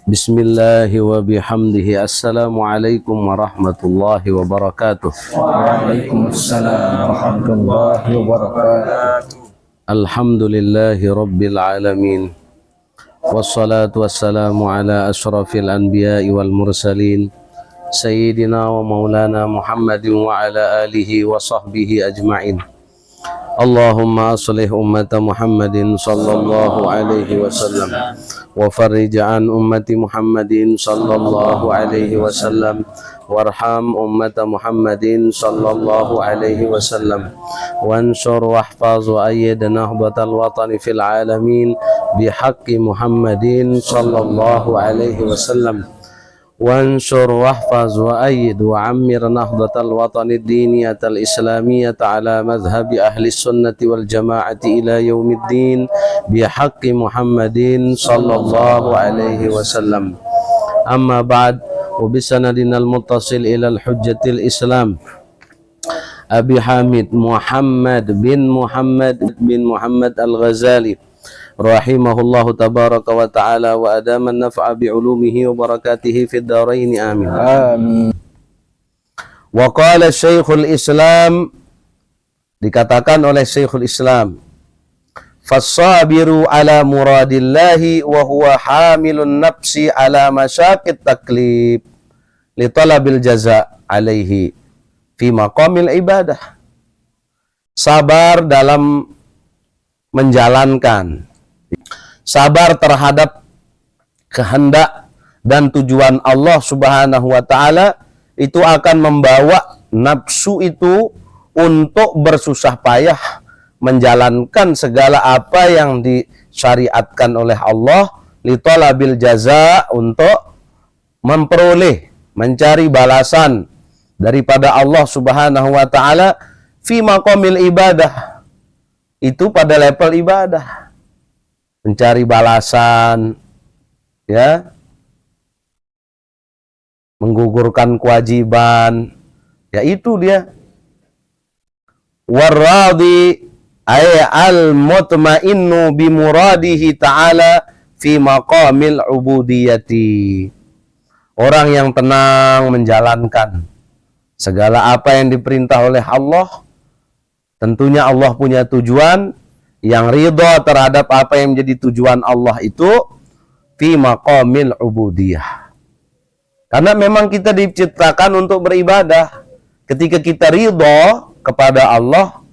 Bismillahi wa bihamdihi. Assalamualaikum warahmatullahi wabarakatuh. Waalaikumsalam warahmatullahi wabarakatuh. Alhamdulillahi rabbil alamin. Wassalatu wassalamu ala ashrafil anbiya'i wal mursalin Sayyidina wa maulana Muhammadin wa ala alihi wa sahbihi ajma'in. Allahumma aslih ummata Muhammadin sallallahu alaihi wasallam wa farrij an ummati Muhammadin sallallahu alaihi wasallam warham ummata Muhammadin sallallahu alaihi wasallam wansur wahfaz wa ayyid nahbatal watani fil alamin bihaqqi Muhammadin sallallahu alaihi wasallam wansur wahfaz wa ayyid wa ammir nahdatal watani diniyatal islamiyata ala madhhabi ahli sunnati wal jama'ati ila yaumiddin bihaqqi Muhammadin sallallahu alaihi wasallam. Amma ba'd, wa bisanadinal muttasil ila al-hujjatil islam Abi Hamid Muhammad bin Muhammad al-Ghazali rahimahullahu tabaraka wa ta'ala wa adaman naf'a bi ulumihi wa barakatihi fid dharain amin. Amin. Wa qala Syekhul Islam, dikatakan oleh Syekhul Islam, fas-sabiru ala muradillahi wa huwa hamilun nafsi ala masyaqit taklif li talabil jaza alaihi fi maqamil ibadah. Sabar dalam menjalankan, sabar terhadap kehendak dan tujuan Allah Subhanahu wa ta'ala itu akan membawa nafsu itu untuk bersusah payah menjalankan segala apa yang disyariatkan oleh Allah li talabil jaza, untuk memperoleh, mencari balasan daripada Allah Subhanahu wa ta'ala fi maqamil ibadah, itu pada level ibadah, mencari balasan, ya, menggugurkan kewajiban, ya itu dia. Warradi ay al-mutmainnu bi muradihi ta'ala fi maqamil ubudiyati, orang yang tenang menjalankan segala apa yang diperintah oleh Allah. Tentunya Allah punya tujuan, yang ridha terhadap apa yang menjadi tujuan Allah itu fi maqamil ubudiyah. Karena memang kita diciptakan untuk beribadah. Ketika kita ridha kepada Allah,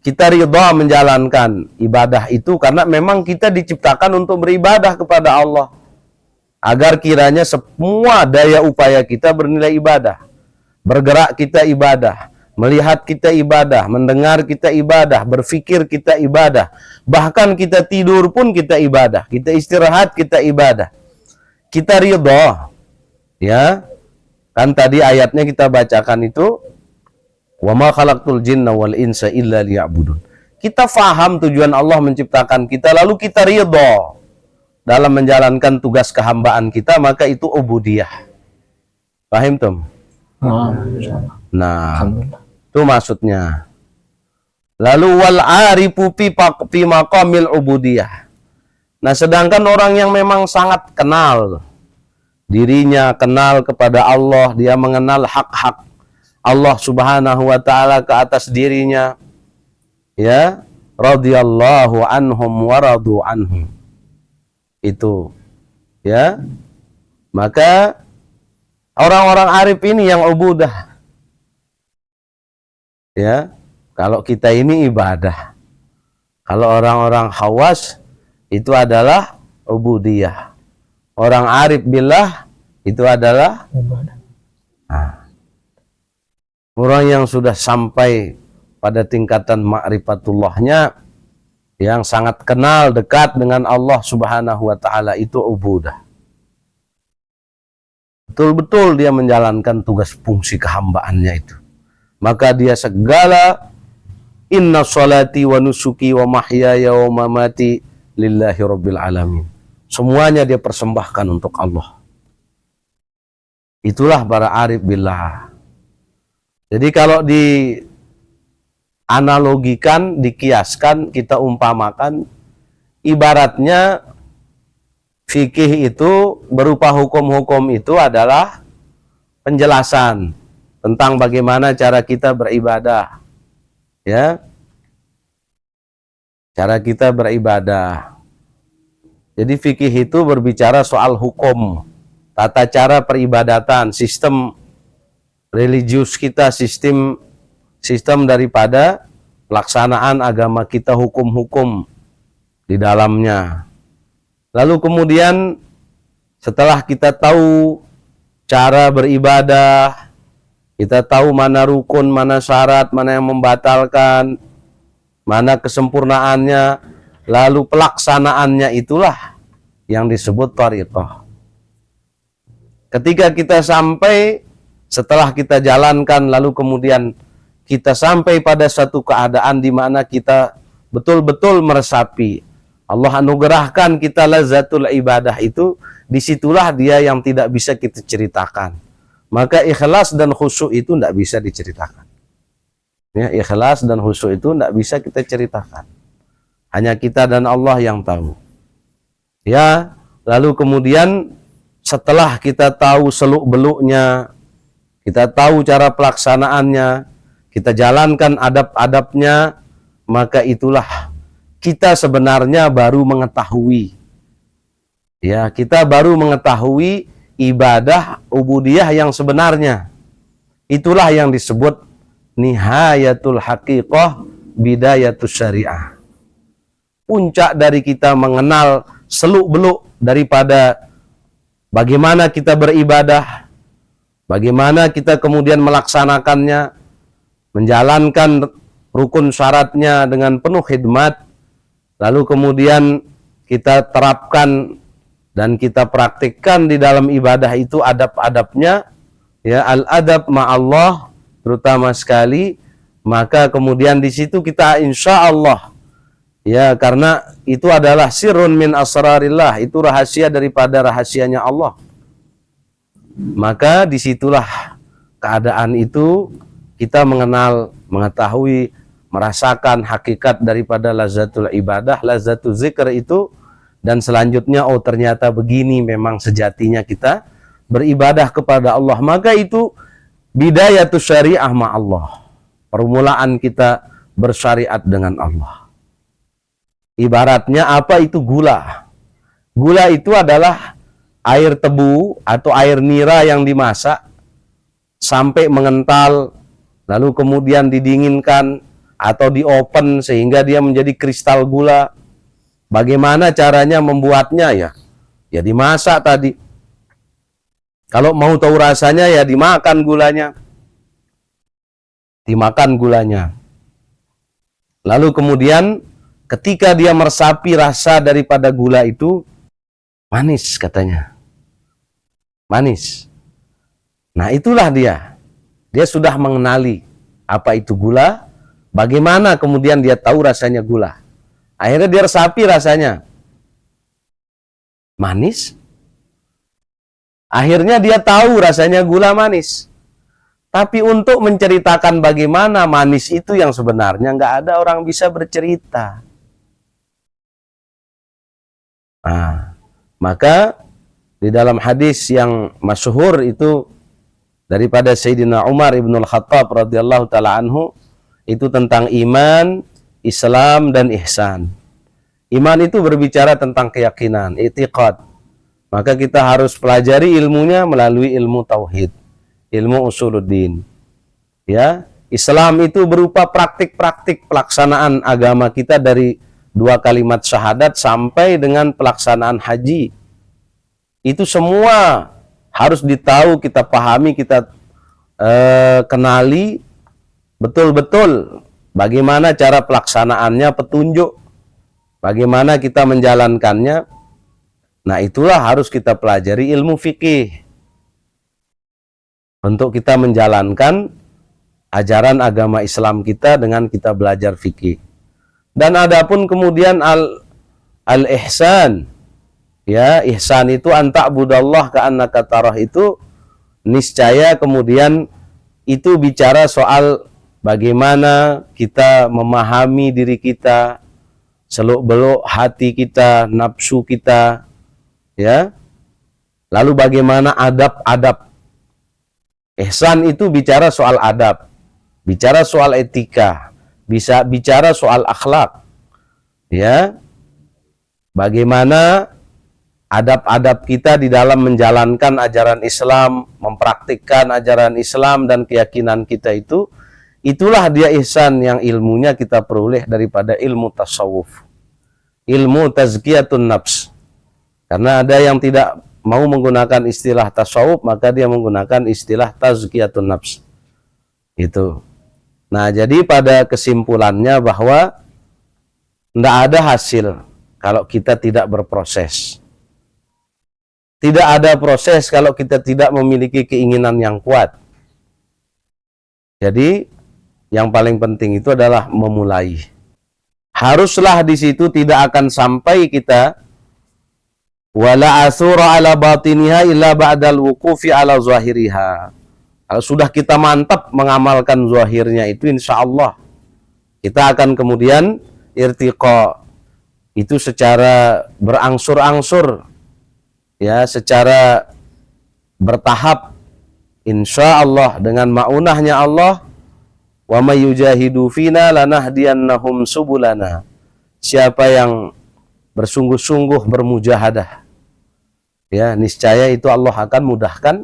kita ridha menjalankan ibadah itu karena memang kita diciptakan untuk beribadah kepada Allah. Agar kiranya semua daya upaya kita bernilai ibadah. Bergerak kita ibadah, melihat kita ibadah, mendengar kita ibadah, berfikir kita ibadah, bahkan kita tidur pun kita ibadah, kita istirahat kita ibadah, kita ridha, ya kan tadi ayatnya kita bacakan itu, wa ma khalaqtul jinna wal insa illa liya'budun. Kita faham tujuan Allah menciptakan kita, lalu kita ridha dalam menjalankan tugas kehambaan kita, maka itu ubudiyah. Paham tum? Nah, itu maksudnya. Lalu wal arifu fi maqamil ubudiyah. Nah, sedangkan orang yang memang sangat kenal dirinya, kenal kepada Allah, dia mengenal hak-hak Allah Subhanahu wa ta'ala ke atas dirinya, ya, radhiyallahu anhum wa radu anhum. Itu, ya. Maka orang-orang arif ini yang ubudah. Ya, kalau kita ini ibadah. Kalau orang-orang khawas itu adalah ubudiyah. Orang arif billah itu adalah ibadah. Nah, orang yang sudah sampai pada tingkatan ma'rifatullahnya, yang sangat kenal dekat dengan Allah Subhanahu wa ta'ala, itu ubudah. Betul-betul dia menjalankan tugas fungsi kehambaannya itu. Maka dia segala, inna sholati wa nusuki wa mahyaya wa mamati lillahi rabbil alamin, semuanya dia persembahkan untuk Allah. Itulah para arif billah. Jadi kalau dianalogikan, dikiaskan, kita umpamakan, ibaratnya fikih itu berupa hukum-hukum itu adalah penjelasan tentang bagaimana cara kita beribadah, ya, cara kita beribadah. Jadi fikih itu berbicara soal hukum, tata cara peribadatan, sistem religius kita, sistem daripada pelaksanaan agama kita, hukum-hukum di dalamnya. Lalu kemudian setelah kita tahu cara beribadah, kita tahu mana rukun, mana syarat, mana yang membatalkan, mana kesempurnaannya, lalu pelaksanaannya itulah yang disebut thariqah. Ketika kita sampai, setelah kita jalankan, lalu kemudian kita sampai pada satu keadaan di mana kita betul-betul meresapi, Allah anugerahkan kita lazatul ibadah itu, disitulah dia yang tidak bisa kita ceritakan. Maka ikhlas dan khusyuk itu tidak bisa diceritakan. Ya, ikhlas dan khusyuk itu tidak bisa kita ceritakan. Hanya kita dan Allah yang tahu. Ya, lalu kemudian setelah kita tahu seluk-beluknya, kita tahu cara pelaksanaannya, kita jalankan adab-adabnya, maka itulah kita sebenarnya baru mengetahui. Ya, kita baru mengetahui ibadah ubudiyah yang sebenarnya. Itulah yang disebut nihayatul haqiqah bidayatus syariah. Puncak dari kita mengenal seluk-beluk daripada bagaimana kita beribadah, bagaimana kita kemudian melaksanakannya, menjalankan rukun syaratnya dengan penuh khidmat, lalu kemudian kita terapkan dan kita praktikkan di dalam ibadah itu adab-adabnya, ya, al-adab ma'allah terutama sekali, maka kemudian di situ kita insya Allah, ya, karena itu adalah sirrun min asrarillah, itu rahasia daripada rahasianya Allah, maka disitulah keadaan itu kita mengenal, mengetahui, merasakan hakikat daripada lazatul ibadah, lazatul zikr itu, dan selanjutnya oh ternyata begini memang sejatinya kita beribadah kepada Allah. Maka itu bidayatus syariah ma'allah, permulaan kita bersyariat dengan Allah. Ibaratnya apa itu gula? Gula itu adalah air tebu atau air nira yang dimasak sampai mengental, lalu kemudian didinginkan atau di-open sehingga dia menjadi kristal gula. Bagaimana caranya membuatnya? Ya dimasak tadi. Kalau mau tahu rasanya ya dimakan gulanya. Dimakan gulanya. Lalu kemudian ketika dia meresapi rasa daripada gula itu, manis katanya. Manis. Nah itulah dia. Dia sudah mengenali apa itu gula, bagaimana kemudian dia tahu rasanya gula. Akhirnya dia resapi rasanya. Manis. Akhirnya dia tahu rasanya gula manis. Tapi untuk menceritakan bagaimana manis itu yang sebenarnya nggak ada orang bisa bercerita. Nah, maka di dalam hadis yang masyhur itu daripada Sayyidina Umar ibn al-Khattab radhiyallahu ta'ala anhu, itu tentang iman, Islam, dan ihsan. Iman itu berbicara tentang keyakinan, i'tiqad. Maka kita harus pelajari ilmunya melalui ilmu tauhid, ilmu usuluddin. Ya, Islam itu berupa praktik-praktik pelaksanaan agama kita dari 2 kalimat syahadat sampai dengan pelaksanaan haji. Itu semua harus ditahu, kita pahami, kita kenali betul-betul bagaimana cara pelaksanaannya, petunjuk bagaimana kita menjalankannya. Nah itulah harus kita pelajari ilmu fikih untuk kita menjalankan ajaran agama Islam kita dengan kita belajar fikih. Dan adapun kemudian al-ihsan, ya, ihsan itu anta'budallah ka'annaka tarah, itu niscaya kemudian itu bicara soal bagaimana kita memahami diri kita, seluk-beluk hati kita, nafsu kita, Ya. Lalu bagaimana adab-adab? Ihsan itu bicara soal adab, bicara soal etika, bisa bicara soal akhlak. Ya. Bagaimana adab-adab kita di dalam menjalankan ajaran Islam, mempraktikkan ajaran Islam dan keyakinan kita itu, itulah dia ihsan yang ilmunya kita peroleh daripada ilmu tasawuf, ilmu tazkiyatun nafs. Karena ada yang tidak mau menggunakan istilah tasawuf, maka dia menggunakan istilah tazkiyatun nafs. Itu. Nah, jadi pada kesimpulannya bahwa tidak ada hasil kalau kita tidak berproses. Tidak ada proses kalau kita tidak memiliki keinginan yang kuat. Jadi, yang paling penting itu adalah memulai. Haruslah di situ tidak akan sampai kita wala asura ala batiniha illa ba'dal wuqufi ala zahiriha. Kalau sudah kita mantap mengamalkan zahirnya itu, insya Allah kita akan kemudian irtiqa. Itu secara berangsur-angsur, ya, secara bertahap, insya Allah dengan ma'unahnya Allah. Wa may yujahidu fina lanahdiyannahum subulana. Siapa yang bersungguh-sungguh bermujahadah, ya, niscaya itu Allah akan mudahkan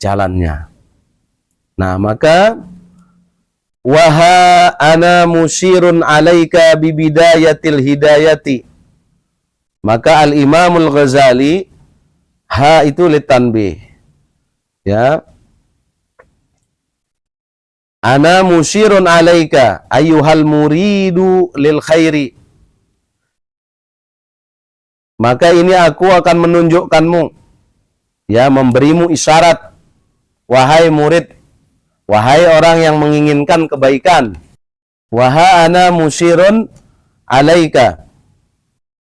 jalannya. Nah, maka waha ana musyirun alaika bibidayatil hidayati. Maka Al-Imamul Ghazali, ha itu litanbih, ya. Ana musyirun alaika ayyuhal muridu lil khairi. Maka ini aku akan menunjukkanmu, ya, memberimu isyarat, wahai murid, wahai orang yang menginginkan kebaikan. Waha ana musyirun alaika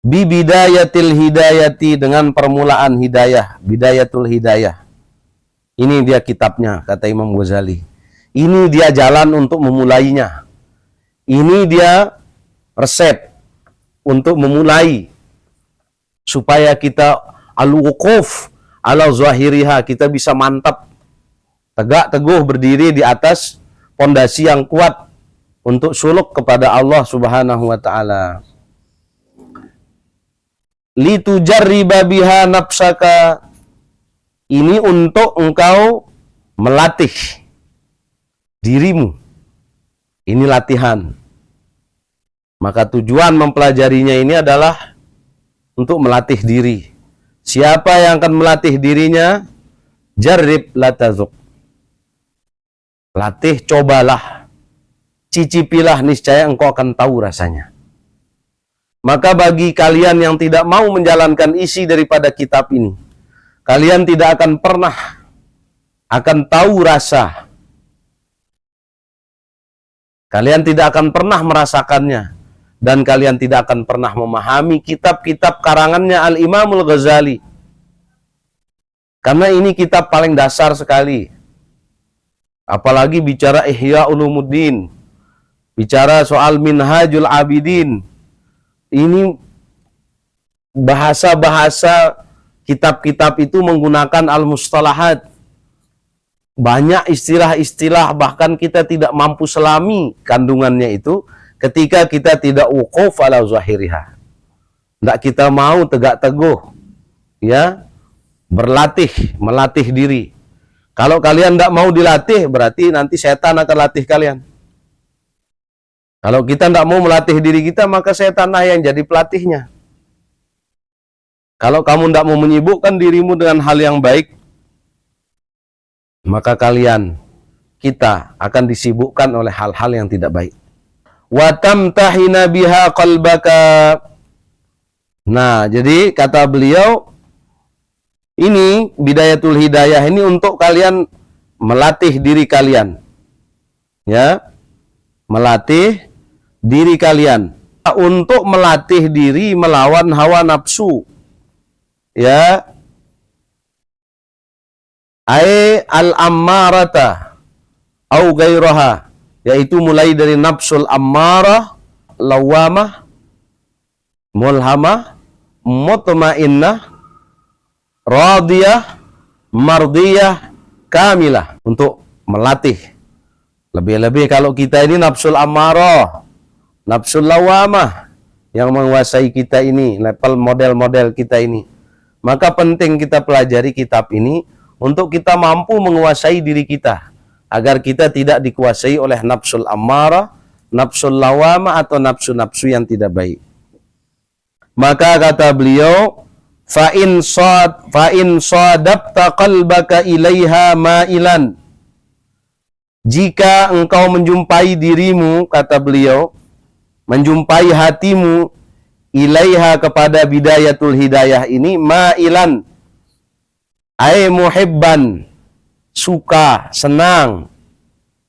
bi bidayatil hidayati, dengan permulaan hidayah, bidayatul hidayah. Ini dia kitabnya, kata Imam Ghazali. Ini dia jalan untuk memulainya. Ini dia resep untuk memulai, supaya kita al-wuquf ala zahiriha, kita bisa mantap, tegak teguh berdiri di atas pondasi yang kuat untuk suluk kepada Allah Subhanahu wa taala. Litujarriba biha nafsaka, ini untuk engkau melatih dirimu. Ini latihan. Maka tujuan mempelajarinya ini adalah untuk melatih diri. Siapa yang akan melatih dirinya? Jarrib la tazuk. Latih, cobalah. Cicipilah, niscaya engkau akan tahu rasanya. Maka bagi kalian yang tidak mau menjalankan isi daripada kitab ini, kalian tidak akan pernah akan tahu rasa. Kalian tidak akan pernah merasakannya. Dan kalian tidak akan pernah memahami kitab-kitab karangannya Al-Imamul Ghazali. Karena ini kitab paling dasar sekali. Apalagi bicara Ihya Ulumuddin, bicara soal Minhajul Abidin. Ini bahasa-bahasa kitab-kitab itu menggunakan al-mustalahat. Banyak istilah-istilah, bahkan kita tidak mampu selami kandungannya itu ketika kita tidak wuquf ala zahiriha. Tidak kita mau tegak teguh, ya, berlatih, melatih diri. Kalau kalian tidak mau dilatih, berarti nanti setan akan latih kalian. Kalau kita tidak mau melatih diri kita, maka setanlah yang jadi pelatihnya. Kalau kamu tidak mau menyibukkan dirimu dengan hal yang baik, maka kita akan disibukkan oleh hal-hal yang tidak baik. Wa tamtahina biha qalbaka. Nah, jadi kata beliau, ini bidayatul hidayah ini untuk kalian melatih diri kalian. Ya. Melatih diri kalian. Untuk melatih diri melawan hawa nafsu. Ya. Ai al-ammarata au gairaha, yaitu mulai dari nafsul ammarah, lawamah, mulhamah, mutmainnah, radiyah, mardiyah, kamilah, untuk melatih. Lebih-lebih kalau kita ini nafsul ammarah, nafsul lawamah yang menguasai kita ini, level model-model kita ini. Maka penting kita pelajari kitab ini untuk kita mampu menguasai diri kita, agar kita tidak dikuasai oleh nafsul ammarah, nafsul lawamah, atau nafsu-nafsu yang tidak baik. Maka kata beliau, fa in sadabta qalbaka ilaiha ma'ilan, jika engkau menjumpai dirimu, kata beliau, menjumpai hatimu, ilaiha, kepada bidayatul hidayah ini, ma'ilan, ay muhibban, suka, senang.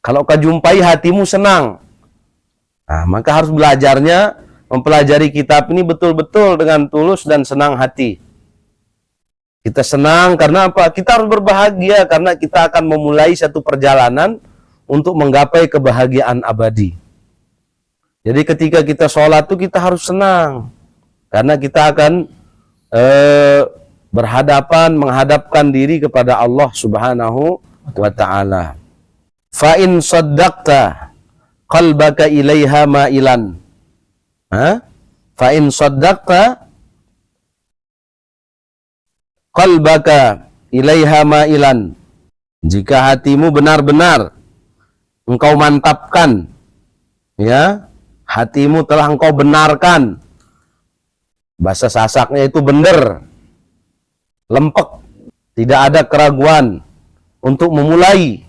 Kalau kau jumpai hatimu senang, nah, maka harus belajarnya, mempelajari kitab ini betul-betul dengan tulus dan senang hati. Kita senang karena apa? Kita harus berbahagia karena kita akan memulai satu perjalanan untuk menggapai kebahagiaan abadi. Jadi ketika kita sholat itu kita harus senang, karena kita akan menghadapkan diri kepada Allah Subhanahu wa ta'ala. Fa in saddaqta qalbaka ilaiha ma'ilan. Fa in saddaqta qalbaka ilaiha ma'ilan. Jika hatimu benar-benar engkau mantapkan, ya, hatimu telah engkau benarkan, bahasa Sasaknya itu bener, lempek, tidak ada keraguan untuk memulai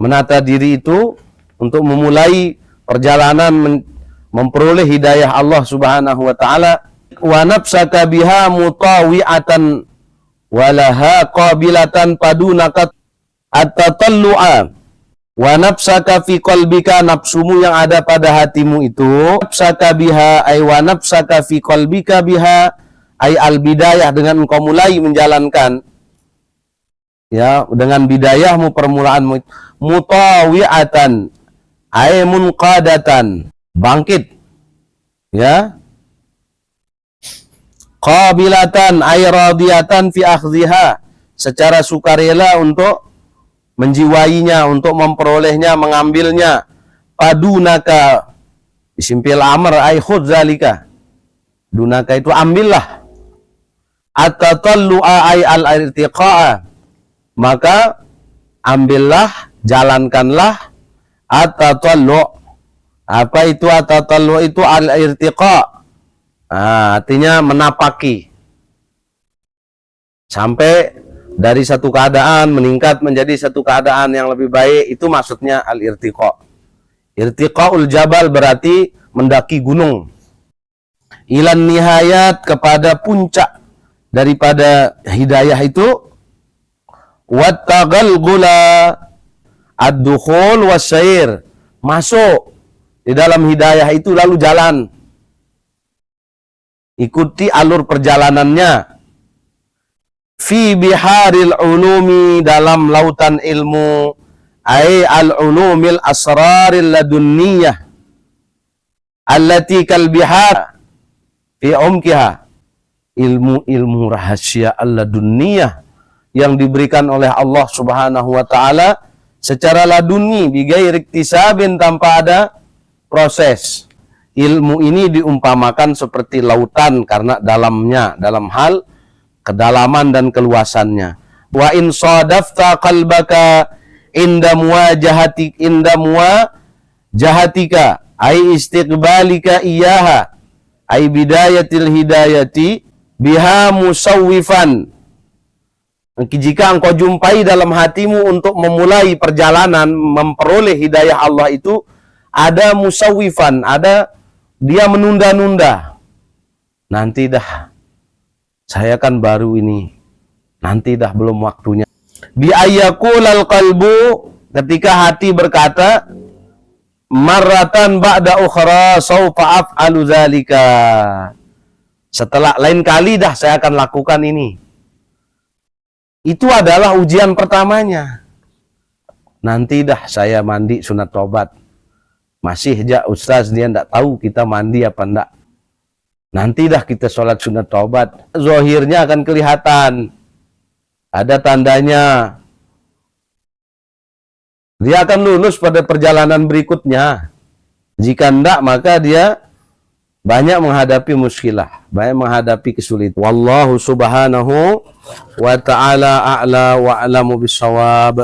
menata diri itu, untuk memulai perjalanan memperoleh hidayah Allah Subhanahu wa ta'ala. Wa nafsaka biha mutawi'atan walaha qabilatan padunaka at-tatallu'a. Wa nafsaka fi qalbika, nafsumu yang ada pada hatimu itu, nafsaka biha ay wa nafsaka fi qalbika biha ay al bidayah, dengan engkau mulai menjalankan, ya, dengan bidayahmu, permulaanmu, mutawi'atan ay munqadatan, bangkit, ya, qabilatan ay radiyatan fi akhdhiha, secara sukarela untuk menjiwainya, untuk memperolehnya, mengambilnya. Padunaka, isimpil amr ay khudz zalika, dunaka itu ambillah, at-tatallu'a ay al-irtiqa'a, maka ambillah, jalankanlah, at-tatallu'. Apa itu at-tatallu'? Itu al-irtiqa', artinya menapaki, sampai dari satu keadaan meningkat menjadi satu keadaan yang lebih baik. Itu maksudnya al-irtiqa. Irtiqaul jabal berarti mendaki gunung. Ilan nihayat, kepada puncak daripada hidayah itu. Wattagalgula ad-dukhul wasyair, masuk di dalam hidayah itu lalu jalan, ikuti alur perjalanannya. Fi biharil ulumi, dalam lautan ilmu, ay al-ulumil asraril ladunniyah allati kal bihar fi umkiha, ilmu-ilmu rahasia al-ladunniyah yang diberikan oleh Allah Subhanahu wa ta'ala secara laduni, bighairi iktisabin, tanpa ada proses. Ilmu ini diumpamakan seperti lautan karena dalamnya, dalam hal kedalaman dan keluasannya. Wa in sadafta qalbaka inda muwajahatika ay istiqbalika iyaha ay bidayatil hidayati biha musawwifan. Jika engkau jumpai dalam hatimu untuk memulai perjalanan memperoleh hidayah Allah itu ada musawwifan, ada dia menunda-nunda. Nanti dah, saya kan baru ini, nanti dah belum waktunya. Bi ayyaqulal qalbu, ketika hati berkata, marratan ba'da ukhra sawfa af'alu dzalika, setelah lain kali dah saya akan lakukan ini. Itu adalah ujian pertamanya. Nanti dah saya mandi sunat tobat. Masih aja ustaz dia enggak tahu kita mandi apa enggak. Nanti dah kita sholat sunat taubat, zahirnya akan kelihatan. ada tandanya dia akan lulus pada perjalanan berikutnya. Jika enggak, maka dia banyak menghadapi muskilah, banyak menghadapi kesulitan. Wallahu subhanahu wa ta'ala a'la wa a'lamu bisawab.